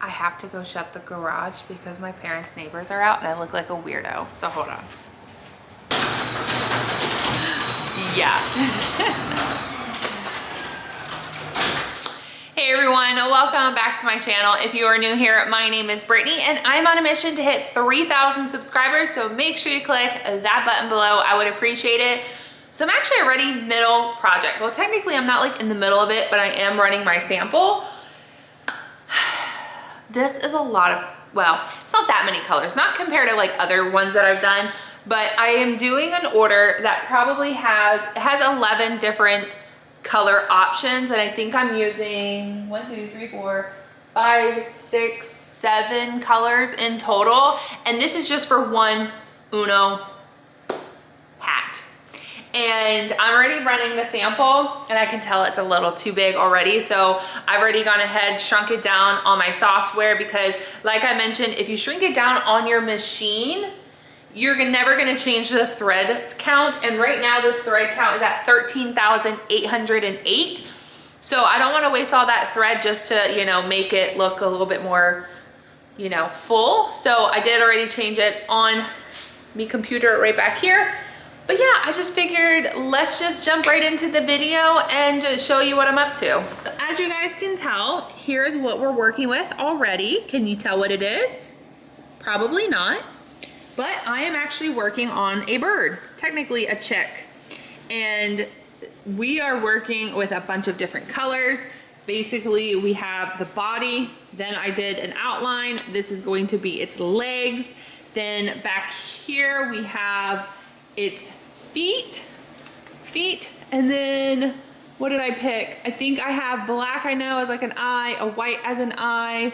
I have to go shut the garage because my parents' neighbors are out and I look like a weirdo. So hold on. Yeah. Hey everyone, welcome back to my channel. If you are new here, my name is Brittany and I'm on a mission to hit 3,000 subscribers. So make sure you click that button below. I would appreciate it. So I'm actually already middle project. Well, technically I'm not like in the middle of it, but I am running my sample. This is a lot of, well, it's not that many colors, not compared to like other ones that I've done, but I am doing an order that probably has 11 different color options. And I think I'm using 1, 2, 3, 4, 5, 6, 7 colors in total. And this is just for one Uno hat. And I'm already running the sample and I can tell it's a little too big already. So I've already gone ahead, shrunk it down on my software because like I mentioned, if you shrink it down on your machine, you're never gonna change the thread count. And right now this thread count is at 13,808. So I don't wanna waste all that thread just to, you know, make it look a little bit more, you know, full. So I did already change it on my computer right back here. But yeah, I just figured let's just jump right into the video and just show you what I'm up to. As you guys can tell, here's what we're working with already. Can you tell what it is? Probably not. But I am actually working on a bird, technically a chick. And we are working with a bunch of different colors. Basically, we have the body, then I did an outline. This is going to be its legs. Then back here we have its feet, and then what did I pick? I think I have black, I know, as like an eye, a white as an eye.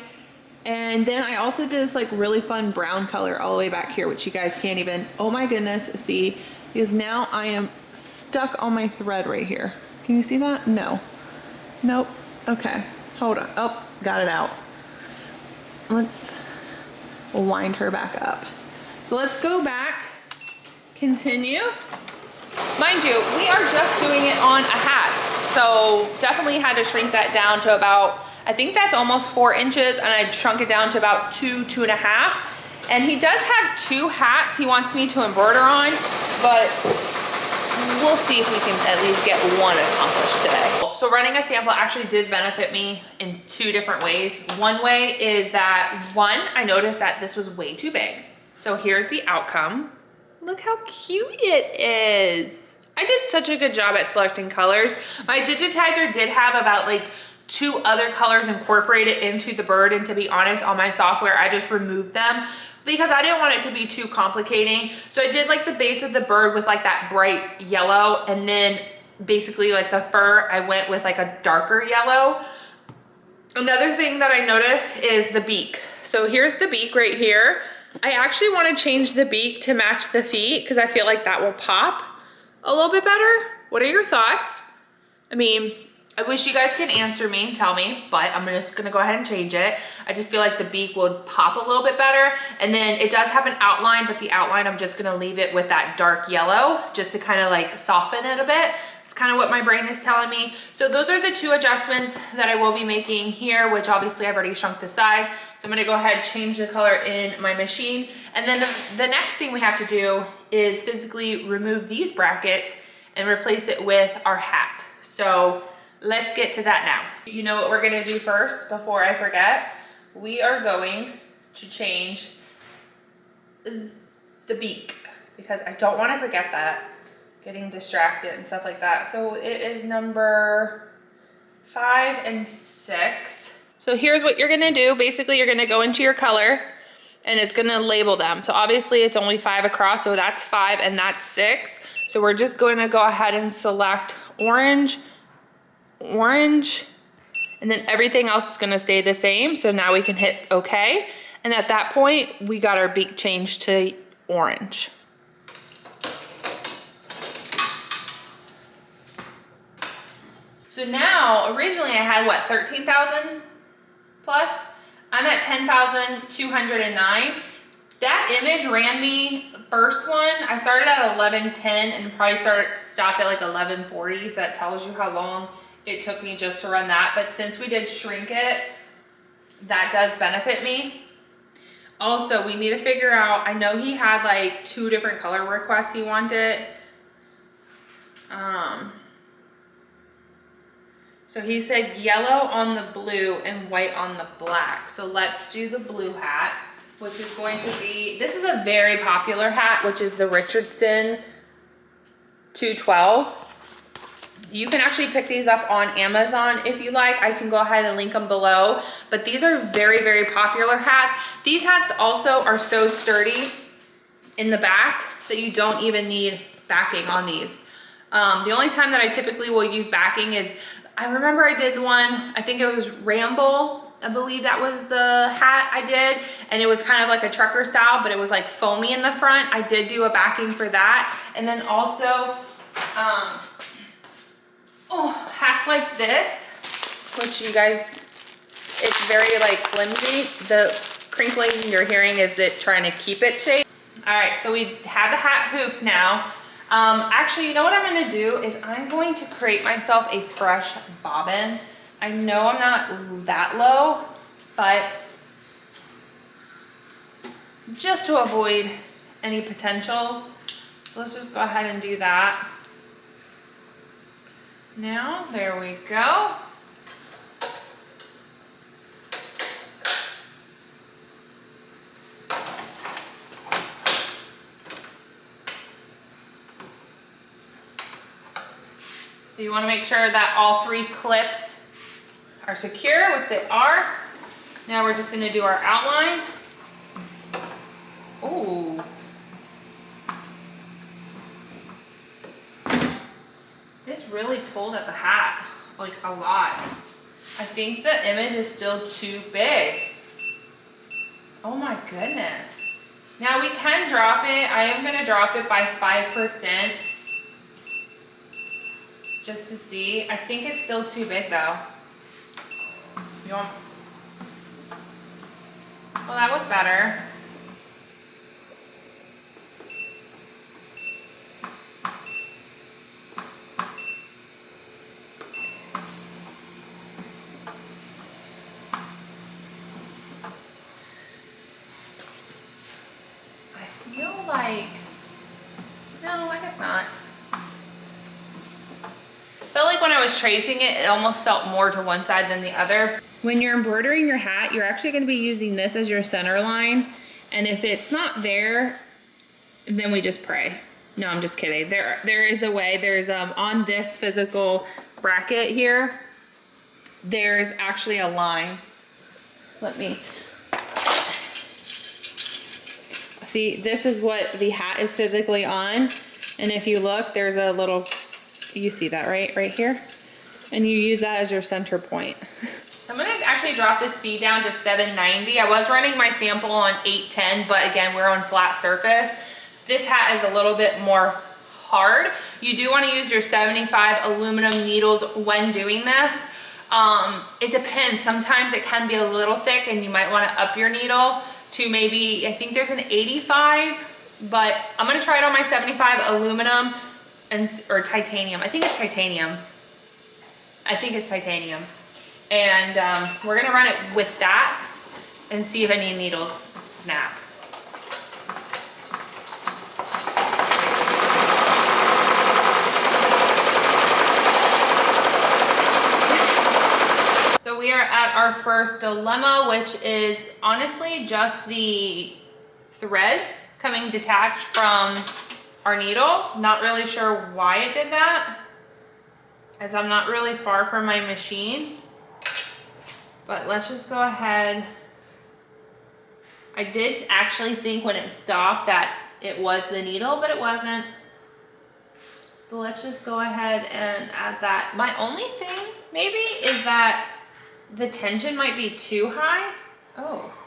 And then I also did this like really fun brown color all the way back here, which you guys can't even, oh my goodness, see, because now I am stuck on my thread right here. Can you see that? No. Nope. Okay. Hold on. Oh, got it out. We'll wind her back up. So let's go back, continue. Mind you, we are just doing it on a hat. So definitely had to shrink that down to about, I think that's almost 4 inches, and I shrunk it down to about 2.5. And he does have 2 hats he wants me to embroider on, but we'll see if we can at least get one accomplished today. So running a sample actually did benefit me in 2 different ways. One way is that, one, I noticed that this was way too big. So here's the outcome. Look how cute it is. I did such a good job at selecting colors. My digitizer did have about like 2 other colors incorporated into the bird, and to be honest, on my software I just removed them because I didn't want it to be too complicating. So I did like the base of the bird with like that bright yellow, and then basically like the fur I went with like a darker yellow. Another thing that I noticed is the beak. So here's the beak right here. I actually want to change the beak to match the feet because I feel like that will pop a little bit better. What are your thoughts? I mean, I wish you guys could answer me and tell me, but I'm just gonna go ahead and change it. I just feel like the beak would pop a little bit better. And then it does have an outline, but the outline, I'm just gonna leave it with that dark yellow just to kind of like soften it a bit. It's kind of what my brain is telling me. So those are the 2 adjustments that I will be making here, which obviously I've already shrunk the size. So I'm gonna go ahead, change the color in my machine. And then the next thing we have to do is physically remove these brackets and replace it with our hat. So let's get to that now. You know what we're gonna do first before I forget? We are going to change the beak because I don't wanna forget that. Getting distracted and stuff like that. So it is number 5 and 6. So here's what you're gonna do. Basically, you're gonna go into your color and it's gonna label them. So obviously it's only 5 across, so that's 5 and that's 6. So we're just gonna go ahead and select orange, orange, and then everything else is gonna stay the same. So now we can hit okay. And at that point, we got our beak changed to orange. So now, originally I had what, 13,000 plus? I'm at 10,209. That image ran me, first one, I started at 1110 and probably stopped at like 1140. So that tells you how long it took me just to run that. But since we did shrink it, that does benefit me. Also, we need to figure out, I know he had like 2 different color requests he wanted. So he said yellow on the blue and white on the black. So let's do the blue hat, which is going to be, this is a very popular hat, which is the Richardson 212. You can actually pick these up on Amazon if you like. I can go ahead and link them below, but these are very, very popular hats. These hats also are so sturdy in the back that you don't even need backing on these. The only time that I typically will use backing is, I remember I did one, I think it was Ramble, I believe that was the hat I did, and it was kind of like a trucker style, but it was like foamy in the front. I did do a backing for that. And then also, hats like this, which you guys, it's very like flimsy. The crinkling you're hearing is it trying to keep it shaped. All right, so we have the hat hoop now. Actually, you know what I'm gonna do is I'm going to create myself a fresh bobbin. I know I'm not that low, but just to avoid any potentials, so let's just go ahead and do that. Now, there we go. So you want to make sure that all 3 clips are secure, which they are. Now we're just going to do our outline. Ooh. This really pulled at the hat, like a lot. I think the image is still too big. Oh my goodness. Now we can drop it. I am going to drop it by 5%. Just to see. I think it's still too big though. You want... Well, that was better. I feel like... No, I guess not. Felt like when I was tracing it, it almost felt more to one side than the other. When you're embroidering your hat, you're actually going to be using this as your center line. And if it's not there, then we just pray. No, I'm just kidding. There is a way. There's on this physical bracket here, there's actually a line. Let me see. This is what the hat is physically on. And if you look, there's a little, you see that right here? And you use that as your center point. I'm gonna actually drop the speed down to 790. I was running my sample on 810, but again, we're on flat surface. This hat is a little bit more hard. You do wanna use your 75 aluminum needles when doing this. It depends, sometimes it can be a little thick and you might wanna up your needle to maybe, I think there's an 85, but I'm gonna try it on my 75 aluminum or titanium. I think it's titanium. And we're gonna run it with that and see if any needles snap. So we are at our first dilemma, which is honestly just the thread coming detached from our needle. Not really sure why it did that, as I'm not really far from my machine. But let's just go ahead. I did actually think when it stopped that it was the needle, but it wasn't. So let's just go ahead and add that. My only thing maybe is that the tension might be too high. Oh.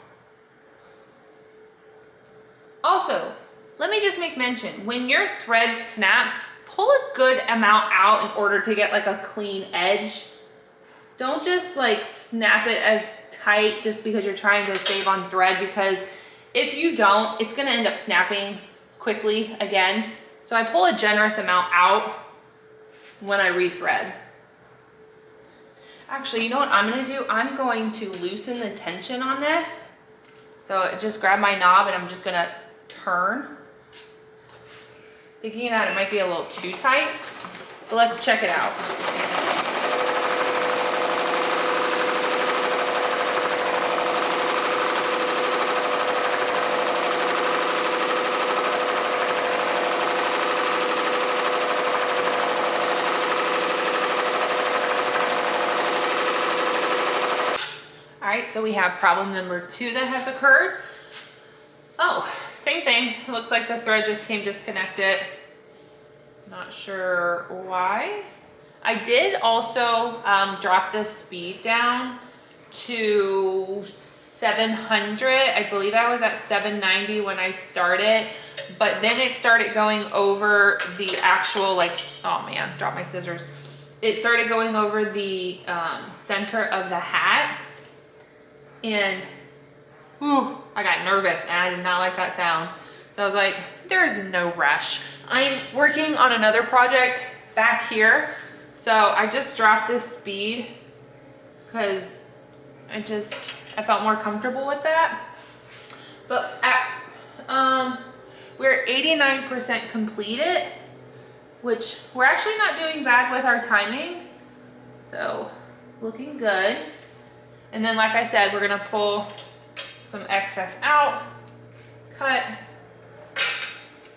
Also, let me just make mention, when your thread snaps, pull a good amount out in order to get like a clean edge. Don't just like snap it as tight just because you're trying to save on thread, because if you don't, it's gonna end up snapping quickly again. So I pull a generous amount out when I rethread. Actually, you know what I'm gonna do? I'm going to loosen the tension on this. So just grab my knob and I'm just gonna turn. Thinking that it might be a little too tight, but let's check it out. All right, so we have problem number 2 that has occurred. Oh, same thing. It looks like the thread just came disconnected. Not sure why. I did also drop the speed down to 700. I believe I was at 790 when I started, but then it started going over the actual, like, oh man, dropped my scissors. It started going over the center of the hat. And ooh, I got nervous and I did not like that sound. So I was like, there's no rush. I'm working on another project back here. So I just dropped this speed because I felt more comfortable with that. But we're 89% completed, which we're actually not doing bad with our timing. So it's looking good. And then, like I said, we're gonna pull some excess out, cut,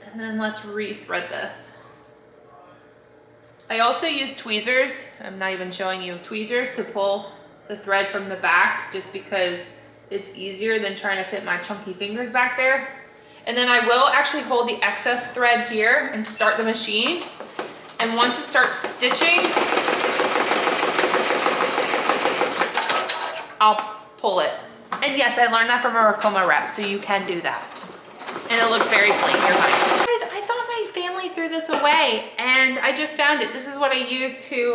and then let's re-thread this. I also use tweezers. I'm not even showing you tweezers to pull the thread from the back just because it's easier than trying to fit my chunky fingers back there. And then I will actually hold the excess thread here and start the machine. And once it starts stitching, I'll pull it. And yes, I learned that from a Ricoma rep, so you can do that. And it looks very clean. Here, guys, I thought my family threw this away and I just found it. This is what I use to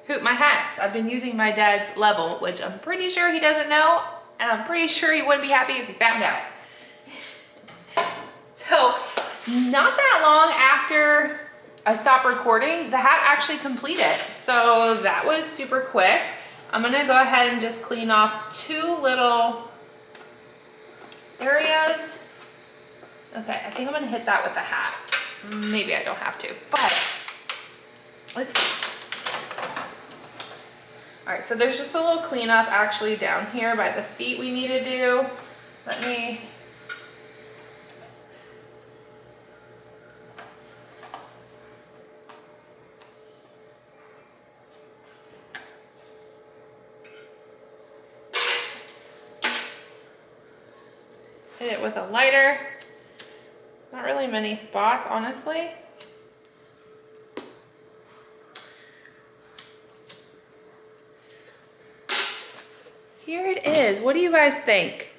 hoop my hats. I've been using my dad's level, which I'm pretty sure he doesn't know, and I'm pretty sure he wouldn't be happy if he found out. So, not that long after I stopped recording, the hat actually completed. So that was super quick. I'm gonna go ahead and just clean off 2 little areas. Okay, I think I'm gonna hit that with the hat. Maybe I don't have to, but let's. All right, so there's just a little cleanup actually down here by the feet we need to do. Let me. Hit it with a lighter. Not really many spots, honestly. Here it is. What do you guys think?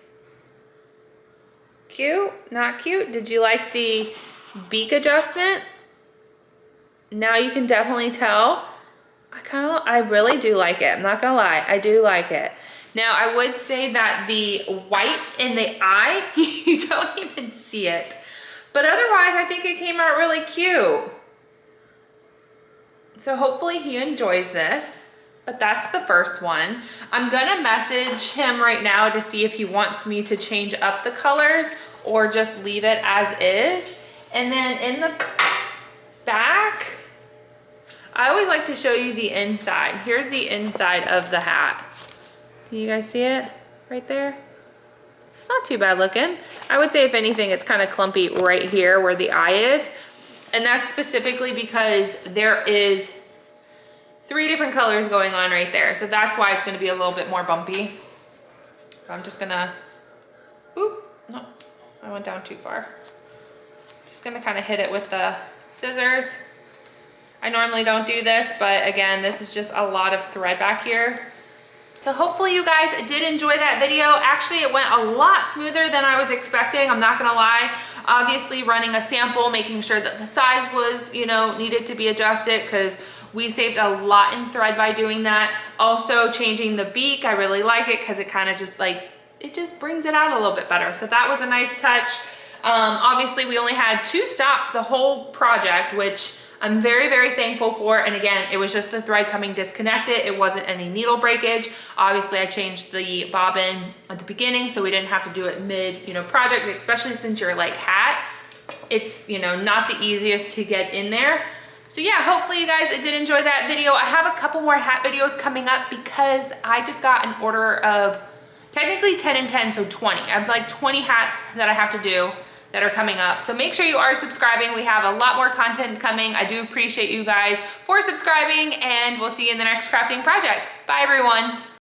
Cute? Not cute? Did you like the beak adjustment? Now you can definitely tell. I really do like it. I'm not gonna lie. I do like it. Now, I would say that the white in the eye, you don't even see it. But otherwise, I think it came out really cute. So hopefully he enjoys this. But that's the first one. I'm gonna message him right now to see if he wants me to change up the colors or just leave it as is. And then in the back, I always like to show you the inside. Here's the inside of the hat. Can you guys see it right there? It's not too bad looking. I would say if anything, it's kind of clumpy right here where the eye is. And that's specifically because there is 3 different colors going on right there. So that's why it's gonna be a little bit more bumpy. So I'm just gonna, oop, no, I went down too far. Just gonna kind of hit it with the scissors. I normally don't do this, but again, this is just a lot of thread back here. So hopefully you guys did enjoy that video. Actually, it went a lot smoother than I was expecting. I'm not gonna lie. Obviously running a sample, making sure that the size was, needed to be adjusted because we saved a lot in thread by doing that. Also changing the beak, I really like it because it kind of just it just brings it out a little bit better. So that was a nice touch. Obviously we only had 2 stops the whole project, which I'm very, very thankful for. And again, it was just the thread coming disconnected. It wasn't any needle breakage. Obviously I changed the bobbin at the beginning, so we didn't have to do it mid, you know, project, especially since you're like hat. It's, you know, not the easiest to get in there. So yeah, hopefully you guys did enjoy that video. I have a couple more hat videos coming up because I just got an order of technically 10 and 10, so 20. I have like 20 hats that I have to do that are coming up. So make sure you are subscribing. We have a lot more content coming. I do appreciate you guys for subscribing, and we'll see you in the next crafting project. Bye everyone.